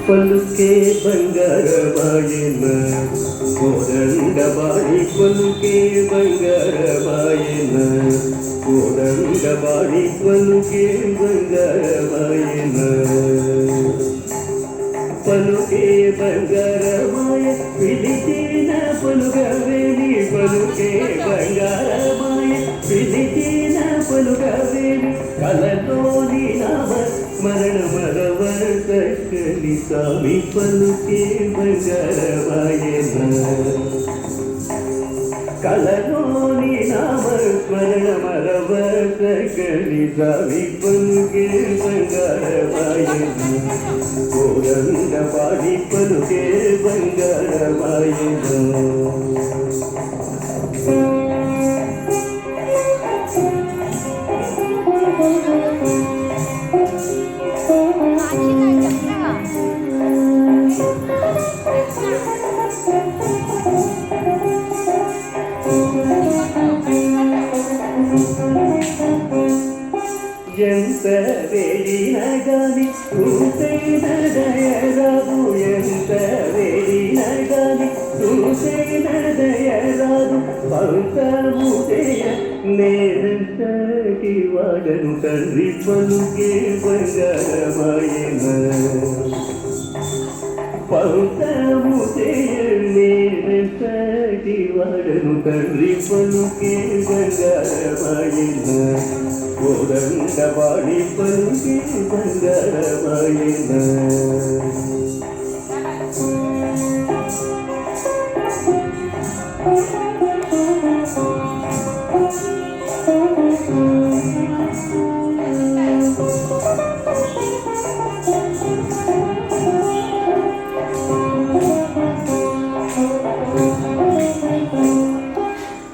పలుకే బంగారమాయన కోదండబాడి పలుకే బంగారమాయన కోదండబాడి పలుకే బంగారమాయన పలుకే బంగారమాయ పిలిచిన పలుగవేమి పలుకే బంగారమాయ పిలిచిన పలుగవేమి కలలోని నామ స్మరణ మరవర్తలి స్వామి పలుకే బంగారమాయన కలలోని నామ స్మరణ మరవర్తలి స్వామి పలుకే బంగారమాయన కోదండబాడి పలుకే బంగారమాయన ఎంత వేడిన గాని చూసైన దయరాదు ఎంత వేడిన గాని చూసైన దయరాదు పంతముదయ నేనంతటి వాడను తండ్రి పలుకే బంగారమాయన పంతముదయ నేనంతటి వాడను తండ్రి పలుకే బంగారమాయన కోదండబాడి పలుకే బంగారమాయన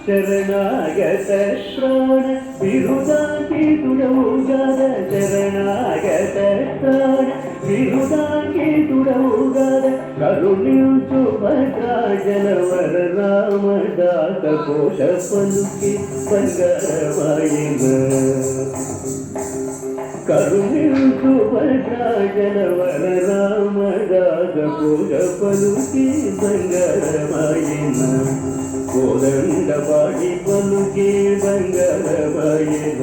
శరణాగత శ్రావణ విరుదాకి తుడవుగాద శరణాగత శ్రావణ విరుదాకి తుడవుగాద కరుణించు భద్రాజలవర రామదాత కోశ పలుకి బంగారమాయన కరుణించు భద్రాజలవర రామదాత కోశ పలుకి బంగారమాయన కోదండబాడి పలుకే బంగారమాయన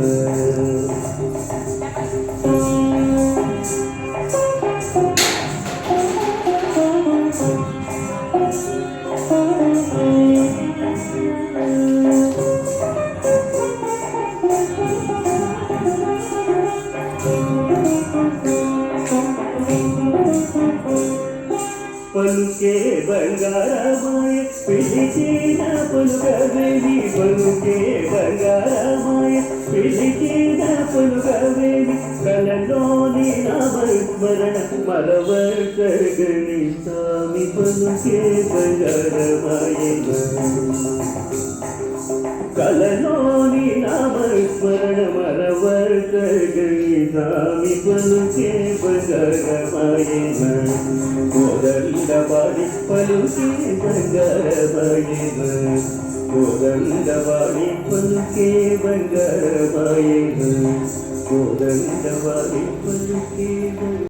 పలుకే బంగారమాయ పిలిచిన పలుకవేమి పలుకే బంగారమాయ పిలిచిన పలుకవేమి కలలోని నామస్మరణ మరవర్తగని స్వామి పలుకే బంగారమాయన కలలోని నామస్మరణ మరవర్తగని స్వామి పలుకే బంగారమాయన కోదండబాడి పలుకే బంగారమాయన కోదండబాడి పలుకే బంగారమాయన కోదండబాడి పలుకే